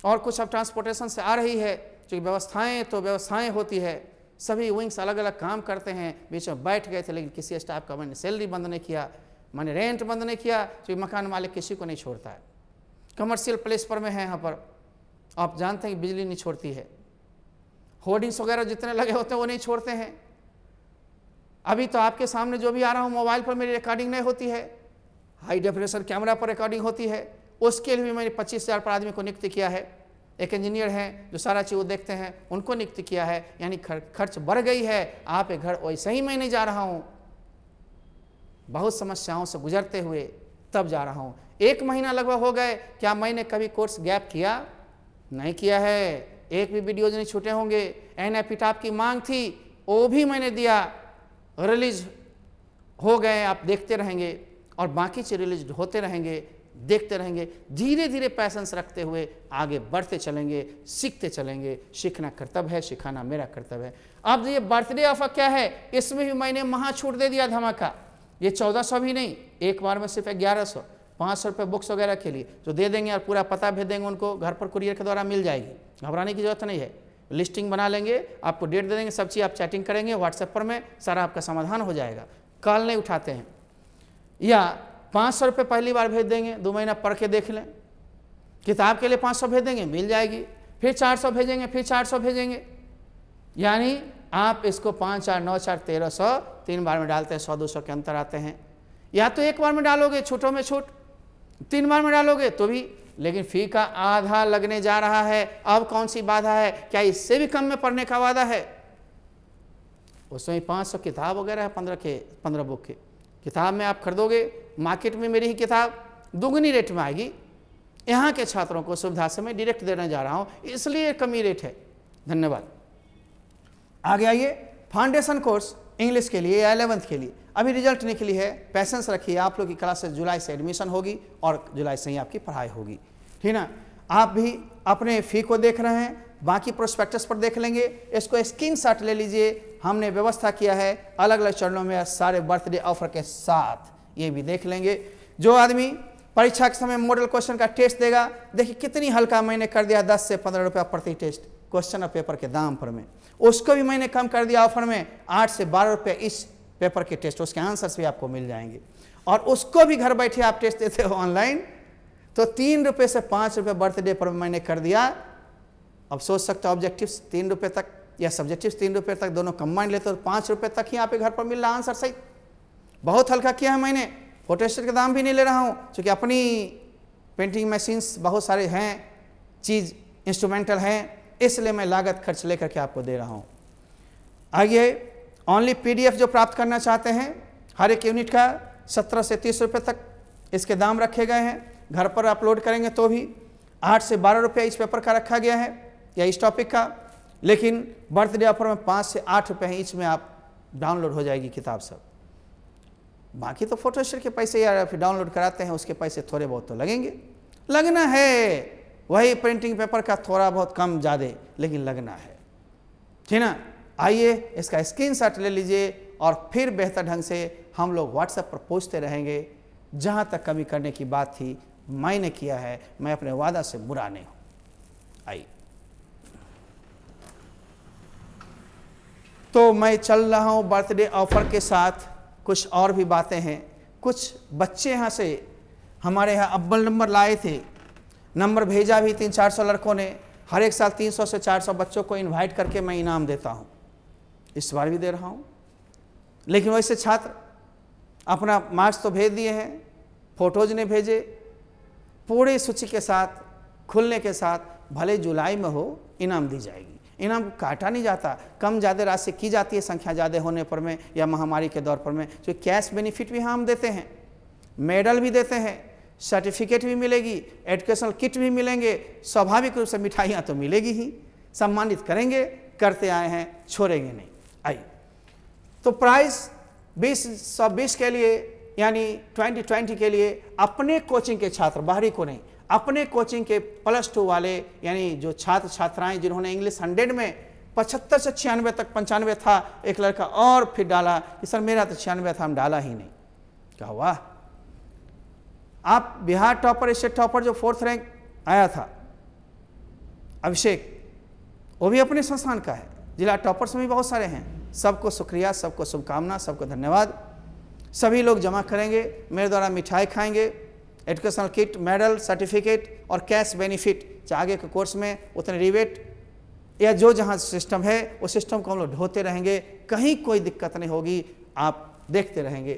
और कुछ अब ट्रांसपोर्टेशन से आ रही है। क्योंकि व्यवस्थाएँ होती है, सभी विंग्स अलग अलग काम करते हैं। बीच में बैठ गए थे, लेकिन किसी स्टाफ का मैंने सैलरी बंद नहीं किया, मैंने रेंट बंद नहीं किया, क्योंकि मकान मालिक किसी को नहीं छोड़ता है। कमर्शियल प्लेस पर में है, यहाँ पर आप जानते हैं कि बिजली नहीं छोड़ती है, होर्डिंग्स वगैरह जितने लगे होते हैं वो नहीं छोड़ते हैं। अभी तो आपके सामने जो भी आ रहा हूँ, मोबाइल पर मेरी रिकॉर्डिंग नहीं होती है, हाई डेफिनेशन कैमरा पर रिकॉर्डिंग होती है। उसके लिए भी मैंने 25,000 पर आदमी को नियुक्त किया है। एक इंजीनियर हैं जो सारा चीज़ वो देखते हैं, उनको नियुक्त किया है। यानी खर्च बढ़ गई है। आप एक घर वैसे ही मैं नहीं जा रहा हूँ, बहुत समस्याओं से गुजरते हुए तब जा रहा हूँ। 1 महीना लगभग हो गए। क्या मैंने कभी कोर्स गैप किया? नहीं किया है। एक भी वीडियोज नहीं छूटे होंगे। एपिटाप की मांग थी, वो भी मैंने दिया, रिलीज हो गए, आप देखते रहेंगे, और बाकी चीज रिलीज होते रहेंगे। देखते रहेंगे, धीरे धीरे पैशंस रखते हुए आगे बढ़ते चलेंगे, सीखते चलेंगे। सीखना कर्तव्य है, सिखाना मेरा कर्तव्य है। अब ये बर्थडे ऑफर क्या है, इसमें भी मैंने महा छूट दे दिया धमाका। ये 1400 भी नहीं, एक बार में सिर्फ 1100, 500 रुपये बुक्स वगैरह के लिए जो दे देंगे और पूरा पता भेज देंगे उनको, घर पर कुरियर के द्वारा मिल जाएगी। घबराने की जरूरत नहीं है, लिस्टिंग बना लेंगे, आपको डेट दे देंगे, सब चीज़ आप चैटिंग करेंगे व्हाट्सएप पर में, सारा आपका समाधान हो जाएगा। कॉल नहीं उठाते हैं, या 500 रुपये पहली बार भेज देंगे, 2 महीना पढ़ के देख लें। किताब के लिए 500 भेज देंगे, मिल जाएगी, फिर 400 भेजेंगे, फिर 400 भेजेंगे, यानी आप इसको 5 4 9 4 1300 3 बार में डालते हैं, 100 200 के अंतर आते हैं। या तो एक बार में डालोगे छूटों में छूट, 3 बार में डालोगे तो भी, लेकिन फी का आधा लगने जा रहा है। अब कौन सी बाधा है, क्या इससे भी कम में पढ़ने का वादा है? उसमें 500 किताब वगैरह है, 15 बुक के किताब में आप खरीदोगे, मार्केट में मेरी ही किताब दुगनी रेट में आएगी। यहाँ के छात्रों को सुविधा से मैं डायरेक्ट देने जा रहा हूँ, इसलिए कमी रेट है। धन्यवाद। आगे आइए, फाउंडेशन कोर्स इंग्लिश के लिए या 11th के लिए अभी रिजल्ट निकली है। पैसेंस रखिए, आप लोग की क्लासेस जुलाई से एडमिशन होगी और जुलाई से ही आपकी पढ़ाई होगी, ठीक ना। आप भी अपने फ़ी को देख रहे हैं, बाकी प्रोस्पेक्टस पर देख लेंगे, इसको स्क्रीनशॉट ले लीजिए। हमने व्यवस्था किया है अलग अलग चरणों में सारे बर्थडे ऑफर के साथ, ये भी देख लेंगे। जो आदमी परीक्षा के समय मॉडल क्वेश्चन का टेस्ट देगा, देखिए कितनी हल्का मैंने कर दिया, 10 से 15 रुपया प्रति टेस्ट क्वेश्चन और पेपर के दाम पर में। उसको भी मैंने कम कर दिया ऑफर में, 8 से 12 रुपये इस पेपर के टेस्ट, उसके आंसर्स भी आपको मिल जाएंगे। और उसको भी घर बैठे आप टेस्ट देते हो ऑनलाइन, तो 3 रुपये से 5 रुपये बर्थडे पर मैंने कर दिया। अब सोच सकते हो ऑब्जेक्टिव्स 3 रुपये तक या सब्जेक्टिव्स 3 रुपये तक, दोनों कंबाइंड लेते हो 5 रुपये तक ही यहाँ पे घर पर मिल रहा आंसर सही। बहुत हल्का किया है मैंने, फोटोस्टेट का दाम भी नहीं ले रहा हूँ, क्योंकि अपनी पेंटिंग मशीन्स बहुत सारे हैं, चीज़ इंस्ट्रूमेंटल हैं, इसलिए मैं लागत खर्च लेकर के आपको दे रहा हूँ। आगे ओनली PDF जो प्राप्त करना चाहते हैं, हर एक यूनिट का 17 से 30 रुपये तक इसके दाम रखे गए हैं। घर पर अपलोड करेंगे तो भी 8 से 12 रुपये इस पेपर का रखा गया है या इस टॉपिक का, लेकिन बर्थडे ऑफर में 5 से 8 रुपये हैं, इसमें आप डाउनलोड हो जाएगी किताब सब। बाकी तो फोटोस्टेट के पैसे या फिर डाउनलोड कराते हैं उसके पैसे थोड़े बहुत तो लगेंगे, लगना है, वही प्रिंटिंग पेपर का थोड़ा बहुत कम ज़्यादा, लेकिन लगना है, ठीक ना। आइए इसका स्क्रीनशॉट ले लीजिए और फिर बेहतर ढंग से हम लोग व्हाट्सएप पर पूछते रहेंगे। जहाँ तक कमी करने की बात थी मैंने किया है, मैं अपने वादा से बुरा नहीं हूँ। आइए, तो मैं चल रहा हूँ बर्थडे ऑफर के साथ, कुछ और भी बातें हैं। कुछ बच्चे यहाँ से हमारे यहाँ अव्वल नंबर लाए थे, नंबर भेजा भी 300-400 लड़कों ने। हर एक साल 300 से 400 बच्चों को इनवाइट करके मैं इनाम देता हूँ, इस बार भी दे रहा हूँ। लेकिन वैसे छात्र अपना मार्क्स तो भेज दिए हैं, फोटोज ने भेजे, पूरी सूची के साथ खुलने के साथ, भले जुलाई में हो इनाम दी जाएगी। इनाम काटा नहीं जाता, कम ज़्यादा राशि की जाती है संख्या ज़्यादा होने पर में या महामारी के दौर पर में। जो कैश बेनिफिट भी हम देते हैं, मेडल भी देते हैं, सर्टिफिकेट भी मिलेगी, एजुकेशनल किट भी मिलेंगे, स्वाभाविक रूप से मिठाइयाँ तो मिलेगी ही, सम्मानित करेंगे, करते आए हैं, छोड़ेंगे नहीं। आइए, तो प्राइस 2020 के लिए यानी 2020 के लिए अपने कोचिंग के छात्र, बाहरी को नहीं, अपने कोचिंग के +2 वाले, यानी जो छात्र छात्राएं जिन्होंने इंग्लिश 100 में 75 से 96 तक, 95 था एक लड़का और फिर डाला कि सर मेरा तो 96 था, हम डाला ही नहीं। क्या हुआ? आप बिहार टॉपर, स्टेट टॉपर जो 4th रैंक आया था अभिषेक, वो भी अपने संस्थान का है। जिला टॉपर्स में भी बहुत सारे हैं। सबको शुक्रिया, सबको शुभकामना, सबको धन्यवाद। सभी लोग जमा करेंगे, मेरे द्वारा मिठाई खाएंगे, एजुकेशनल किट, मेडल, सर्टिफिकेट और कैश बेनिफिट, चाहे आगे के कोर्स में उतने रिबेट या जो जहाँ सिस्टम है उस सिस्टम को हम लोग ढोते रहेंगे, कहीं कोई दिक्कत नहीं होगी, आप देखते रहेंगे।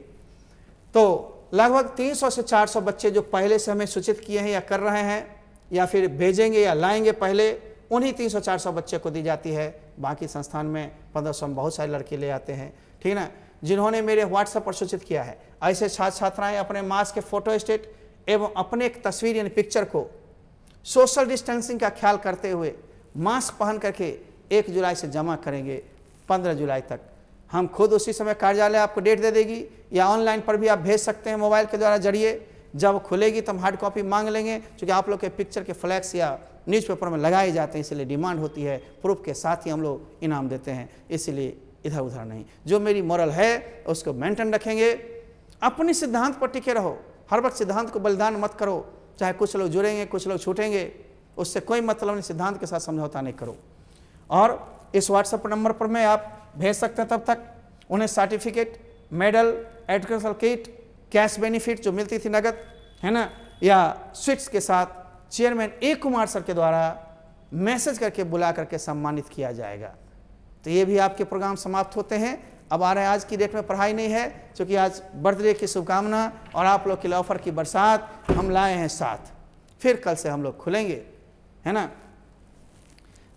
तो लगभग 300 से 400 बच्चे जो पहले से हमें सूचित किए हैं या कर रहे हैं या फिर भेजेंगे या लाएंगे पहले, उन्हीं 300-400 बच्चे को दी जाती है। बाकी संस्थान में 1500 में बहुत सारे लड़के ले आते हैं, ठीक ना। जिन्होंने मेरे व्हाट्सएप पर सूचित किया है, ऐसे छात्र छात्राएं अपने मास्क के फोटो स्टेट एवं अपने एक तस्वीर यानी पिक्चर को सोशल डिस्टेंसिंग का ख्याल करते हुए मास्क पहन करके 1 जुलाई से जमा करेंगे 15 जुलाई तक। हम खुद उसी समय कार्यालय आपको डेट दे देगी या ऑनलाइन पर भी आप भेज सकते हैं मोबाइल के द्वारा जरिए। जब खुलेगी तो हम हार्ड कॉपी मांग लेंगे, क्योंकि आप लोग के पिक्चर के फ्लैक्स या न्यूज़पेपर में लगाए जाते हैं, इसलिए डिमांड होती है, प्रूफ के साथ ही हम लोग इनाम देते हैं, इसलिए इधर उधर नहीं। जो मेरी मॉरल है उसको मेंटेन रखेंगे, अपने सिद्धांत पर टिके रहो, हर वक्त सिद्धांत को बलिदान मत करो, चाहे कुछ लोग जुड़ेंगे कुछ लोग छूटेंगे, उससे कोई मतलब नहीं, सिद्धांत के साथ समझौता नहीं करो। और इस व्हाट्सएप नंबर पर में आप भेज सकते हैं, तब तक उन्हें certificate, medal, educational kit, cash benefit जो मिलती थी नगद, है ना, या स्वीट्स के साथ चेयरमैन ए कुमार सर के द्वारा मैसेज करके बुला करके सम्मानित किया जाएगा। तो ये भी आपके प्रोग्राम समाप्त होते हैं। अब आ रहे हैं, आज की डेट में पढ़ाई नहीं है, क्योंकि आज बर्थडे की शुभकामना और आप लोग के लिए ऑफर की बरसात हम लाए हैं साथ। फिर कल से हम लोग खुलेंगे, है ना।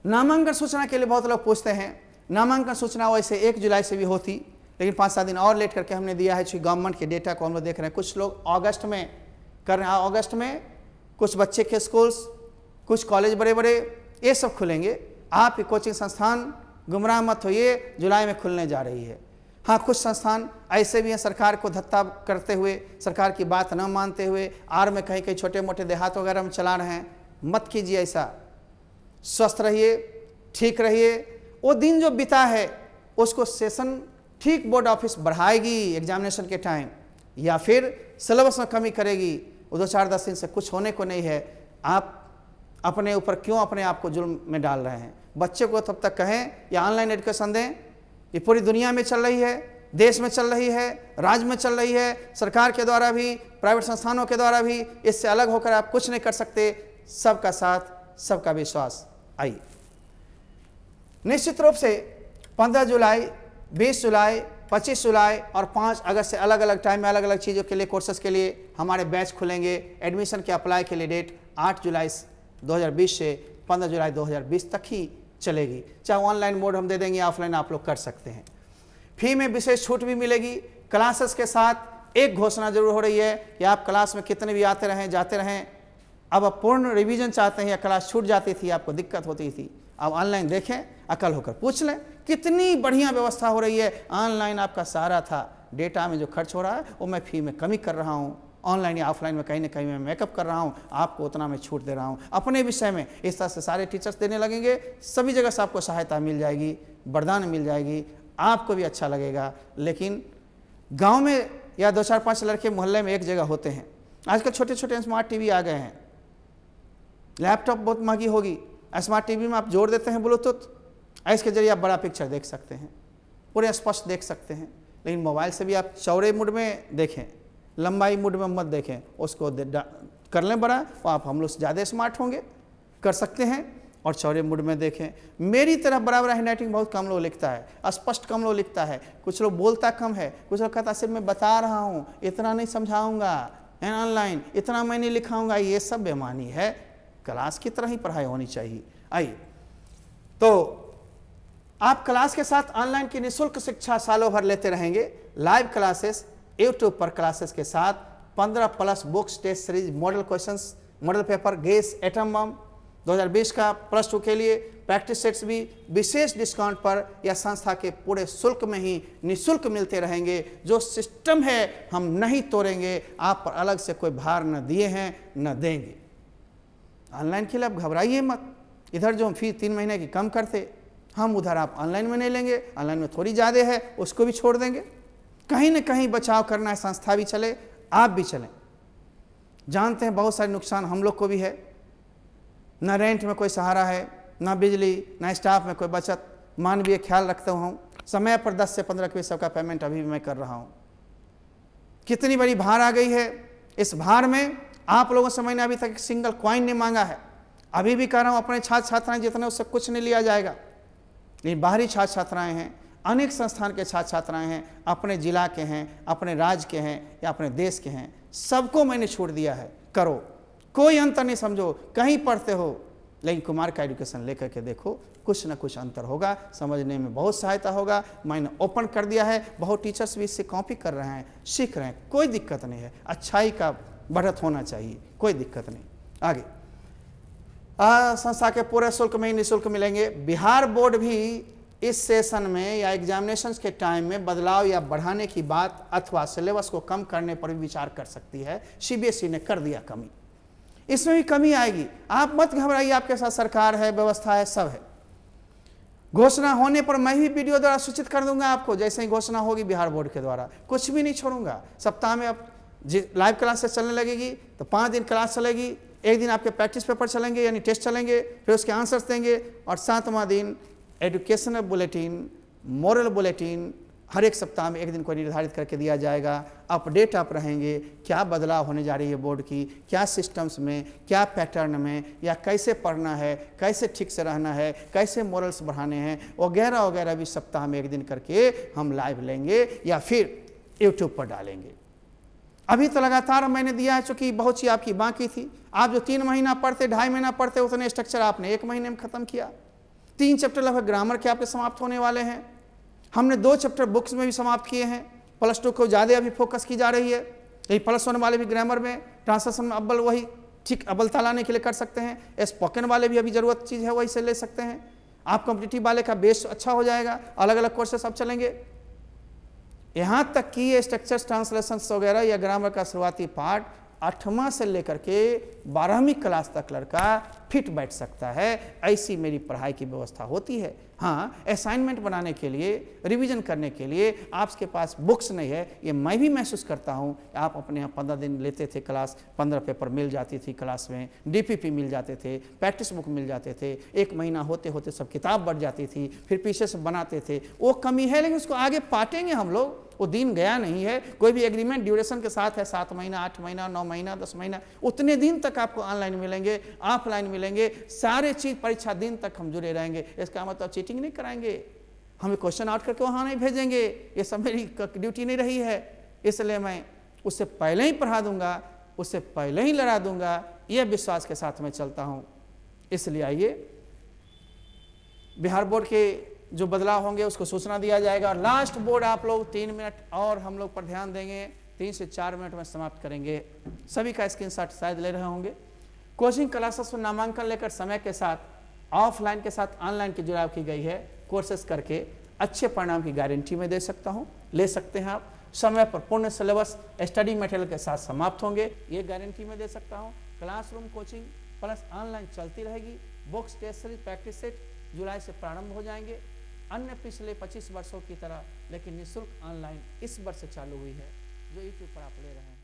नामांकन सूचना के लिए बहुत लोग पूछते हैं, नामांकन सूचना वैसे 1 जुलाई से भी होती, लेकिन 5-7 दिन और लेट करके हमने दिया है, क्योंकि गवर्नमेंट के डेटा को हम लोग देख रहे हैं। कुछ लोग अगस्त में कर रहे हैं, अगस्त में कुछ बच्चे के स्कूल्स, कुछ कॉलेज बड़े बड़े ये सब खुलेंगे। आपकी कोचिंग संस्थान गुमराह मत होइए, जुलाई में खुलने जा रही है। हाँ, कुछ संस्थान ऐसे भी हैं सरकार को धत्ता करते हुए, सरकार की बात न मानते हुए आर में कहीं कहीं छोटे मोटे देहात वगैरह में चला रहे हैं। मत कीजिए ऐसा, स्वस्थ रहिए, ठीक रहिए। वो दिन जो बिता है उसको सेशन ठीक बोर्ड ऑफिस बढ़ाएगी एग्जामिनेशन के टाइम, या फिर सिलेबस में कमी करेगी, वो 2-4-10 दिन से कुछ होने को नहीं है। आप अपने ऊपर क्यों अपने आप को जुल्म में डाल रहे हैं? बच्चे को तब तक कहें या ऑनलाइन एजुकेशन दें, ये पूरी दुनिया में चल रही है, देश में चल रही है, राज्य में चल रही है, सरकार के द्वारा भी, प्राइवेट संस्थानों के द्वारा भी। इससे अलग होकर आप कुछ नहीं कर सकते। सबका साथ, सबका विश्वास। आइए, निश्चित रूप से 15 जुलाई, 20 जुलाई, 25 जुलाई और 5 अगस्त से अलग अलग टाइम में अलग अलग चीज़ों के लिए, कोर्सेज के लिए हमारे बैच खुलेंगे। एडमिशन के अप्लाई के लिए डेट 8 जुलाई 2020 से 15 जुलाई 2020 तक ही चलेगी। चाहे ऑनलाइन मोड हम दे देंगे, ऑफलाइन आप लोग कर सकते हैं। फी में विशेष छूट भी मिलेगी। क्लासेस के साथ एक घोषणा जरूर हो रही है कि आप क्लास में कितने भी आते रहें जाते रहें। अब आप पूर्ण रिवीजन चाहते हैं या क्लास छूट जाती थी, आपको दिक्कत होती थी, अब ऑनलाइन देखें, अकल होकर पूछ लें। कितनी बढ़िया व्यवस्था हो रही है। ऑनलाइन आपका सारा था, डेटा में जो खर्च हो रहा है वो मैं फी में कमी कर रहा हूँ। ऑनलाइन या ऑफलाइन में कहीं ना कहीं मैं मेकअप कर रहा हूँ, आपको उतना मैं छूट दे रहा हूँ अपने विषय में। इस तरह से सारे टीचर्स देने लगेंगे, सभी जगह से आपको सहायता मिल जाएगी, वरदान मिल जाएगी, आपको भी अच्छा लगेगा। लेकिन गांव में या 2-4-5 लड़के मोहल्ले में एक जगह होते हैं। आजकल छोटे छोटे स्मार्ट टीवी आ गए हैं, लैपटॉप बहुत महंगी होगी, स्मार्ट टीवी में आप जोड़ देते हैं ब्लूटूथ, इसके जरिए आप बड़ा पिक्चर देख सकते हैं, पूरे स्पष्ट देख सकते हैं। लेकिन मोबाइल से भी आप चौड़े मुड में देखें, लंबाई मुड में मत देखें, उसको कर लें बड़ा, तो आप हम लोग से ज़्यादा स्मार्ट होंगे, कर सकते हैं। और चौड़े मुड में देखें। मेरी तरफ बराबर हैंडराइटिंग बहुत कम लोग लिखता है, स्पष्ट कम लोग लिखता है, कुछ लोग बोलता कम है, कुछ लोग कहता सिर्फ मैं बता रहा हूँ, इतना नहीं समझाऊंगा, ऑनलाइन इतना मैं नहीं लिखाऊंगा। ये सब बेमानी है, क्लास की तरह ही पढ़ाई होनी चाहिए। आइए, तो आप क्लास के साथ ऑनलाइन की निःशुल्क शिक्षा सालों भर लेते रहेंगे। लाइव क्लासेस यूट्यूब पर क्लासेस के साथ 15+ books, test series, model questions, model paper, guess, atom bomb 2020 का +2 के लिए, प्रैक्टिस सेट्स भी विशेष डिस्काउंट पर या संस्था के पूरे शुल्क में ही निःशुल्क मिलते रहेंगे। जो सिस्टम है हम नहीं तोड़ेंगे, आप पर अलग से कोई भार न दिए हैं न देंगे। ऑनलाइन के लिए आप घबराइए मत। इधर जो हम फीस 3 महीने की कम करते, हम उधर आप ऑनलाइन में नहीं लेंगे, ऑनलाइन में थोड़ी ज़्यादा है, उसको भी छोड़ देंगे। कहीं न कहीं बचाव करना है, संस्था भी चले, आप भी चलें। जानते हैं बहुत सारे नुकसान हम लोग को भी है, न रेंट में कोई सहारा है, न बिजली, न स्टाफ में कोई बचत। मानवीय ख्याल रखता हूँ, समय पर 10 से 15 का पेमेंट अभी भी मैं कर रहा हूँ। कितनी बड़ी भार आ गई है। इस भार में आप लोगों से मैंने अभी तक एक सिंगल कॉइन नहीं मांगा है। अभी भी कह रहा हूँ, अपने छात्र छात्राएं जितने, उससे कुछ नहीं लिया जाएगा। लेकिन बाहरी छात्र छात्राएं हैं, अनेक संस्थान के छात्र छात्राएं हैं, अपने जिला के हैं, अपने राज्य के हैं या अपने देश के हैं, सबको मैंने छूट दिया है। करो, कोई अंतर नहीं समझो, कहीं पढ़ते हो, लेकिन कुमार का एजुकेशन लेकर के देखो, कुछ ना कुछ अंतर होगा, समझने में बहुत सहायता होगा। मैंने ओपन कर दिया है, बहुत टीचर्स भी इससे कॉपी कर रहे हैं, सीख रहे हैं, कोई दिक्कत नहीं है। अच्छाई का बढ़त होना चाहिए, कोई दिक्कत नहीं। आगे, संस्था के पूरे शुल्क में ही निःशुल्क मिलेंगे। बिहार बोर्ड भी इस सेशन में या एग्जामिनेशंस के टाइम में बदलाव या बढ़ाने की बात अथवा सिलेबस को कम करने पर भी विचार कर सकती है। सीबीएसई ने कर दिया कमी, इसमें भी कमी आएगी। आप मत घबराइए, आपके साथ सरकार है, व्यवस्था है, सब है। घोषणा होने पर मैं ही वीडियो द्वारा सूचित कर दूंगा आपको, जैसे ही घोषणा होगी बिहार बोर्ड के द्वारा, कुछ भी नहीं छोड़ूंगा। सप्ताह में अब लाइव क्लास से चलने लगेगी तो 5 दिन क्लास चलेगी, एक दिन आपके प्रैक्टिस पेपर चलेंगे यानी टेस्ट चलेंगे, फिर उसके आंसर्स देंगे, और 7वां दिन एजुकेशनल बुलेटिन, मॉरल बुलेटिन हर एक सप्ताह में एक दिन को निर्धारित करके दिया जाएगा। अपडेट आप रहेंगे, क्या बदलाव होने जा रही है बोर्ड की, क्या सिस्टम्स में, क्या पैटर्न में, या कैसे पढ़ना है, कैसे ठीक से रहना है, कैसे मॉरल्स बढ़ाने हैं, वगैरह वगैरह भी सप्ताह में एक दिन करके हम लाइव लेंगे या फिर यूट्यूब पर डालेंगे। अभी तो लगातार मैंने दिया है, चूंकि बहुत सी आपकी बाकी थी। आप जो 3 महीना पढ़ते, 2.5 महीना पढ़ते, उतने स्ट्रक्चर आपने 1 महीने में खत्म किया। 3 चैप्टर लगभग ग्रामर के आपके समाप्त होने वाले हैं। हमने 2 चैप्टर बुक्स में भी समाप्त किए हैं। +2 को ज़्यादा अभी फोकस की जा रही है। यही +1 वाले भी ग्रामर में, ट्रांसलेशन में अव्वल वही ठीक अव्वलता लाने के लिए कर सकते हैं। स्पोकन वाले भी अभी ज़रूरत चीज़ है, वही से ले सकते हैं। आप कॉम्पिटिटिव वाले का बेस अच्छा हो जाएगा, अलग अलग कोर्सेस अब चलेंगे। यहाँ तक कि ये स्ट्रक्चर्स, ट्रांसलेशंस वगैरह या ग्रामर का शुरुआती पार्ट 8वां से लेकर के 12वीं क्लास तक लड़का फिट बैठ सकता है। ऐसी मेरी पढ़ाई की व्यवस्था होती है। हाँ, असाइनमेंट बनाने के लिए, रिवीजन करने के लिए आपके पास बुक्स नहीं है, ये मैं भी महसूस करता हूँ। आप अपने यहाँ 15 दिन लेते थे क्लास, 15 पेपर मिल जाती थी क्लास में, डीपीपी मिल जाते थे, प्रैक्टिस बुक मिल जाते थे, 1 महीना होते होते सब किताब बढ़ जाती थी, फिर पीछे से बनाते थे। वो कमी है, लेकिन उसको आगे पाटेंगे हम लोग। वो दिन गया नहीं है। कोई भी एग्रीमेंट ड्यूरेशन के साथ है, 7 महीना, 8 महीना, 9 महीना, 10 महीना, उतने दिन तक आपको ऑनलाइन मिलेंगे, ऑफलाइन मिलेंगे, सारे चीज़ परीक्षा दिन तक हम जुड़े रहेंगे। इसका मतलब चीटिंग नहीं कराएंगे, हमें क्वेश्चन आउट करके वहाँ नहीं भेजेंगे, ये सब मेरी ड्यूटी नहीं रही है। इसलिए मैं उससे पहले ही पढ़ा दूंगा, उससे पहले ही लड़ा दूंगा, यह विश्वास के साथ मैं चलता हूँ। इसलिए आइए, बिहार बोर्ड के जो बदलाव होंगे उसको सूचना दिया जाएगा। और लास्ट बोर्ड आप लोग 3 मिनट और हम लोग पर ध्यान देंगे, 3 से 4 मिनट में समाप्त करेंगे। सभी का स्क्रीनशॉट शायद ले रहे होंगे। कोचिंग क्लासेस में नामांकन लेकर समय के साथ ऑफलाइन के साथ ऑनलाइन की जुड़ाव की गई है। कोर्सेज करके अच्छे परिणाम की गारंटी में दे सकता हूँ, ले सकते हैं आप। समय पर पूर्ण सिलेबस स्टडी मटेरियल के साथ समाप्त होंगे, ये गारंटी में दे सकता हूँ। क्लासरूम कोचिंग प्लस ऑनलाइन चलती रहेगी। Books, test series, practice set जुलाई से प्रारंभ हो जाएंगे। अन्य पिछले 25 वर्षों की तरह लेकिन निःशुल्क ऑनलाइन इस वर्ष से चालू हुई है, जो यूट्यूब पर आप ले रहे हैं।